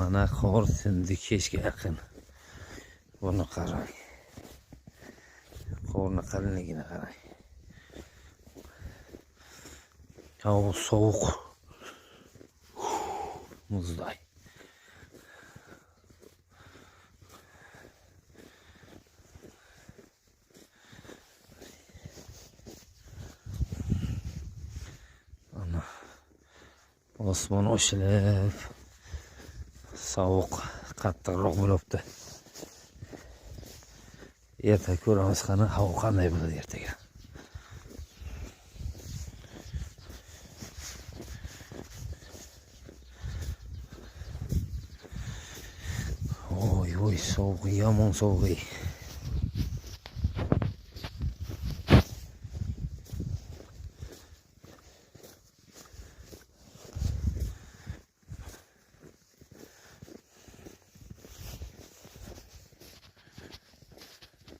Mana qor tindi kechga yaqin. Buni qarang. Qorni qalinligini qarang. Havo sovuq. Muzday. Ana osmon ochilib, sovuq qattiqroq bo'libdi. Erta ko'ramiz qani havo qanday bo'ladi ertaga. Oy, sovuq, yomon sovuq.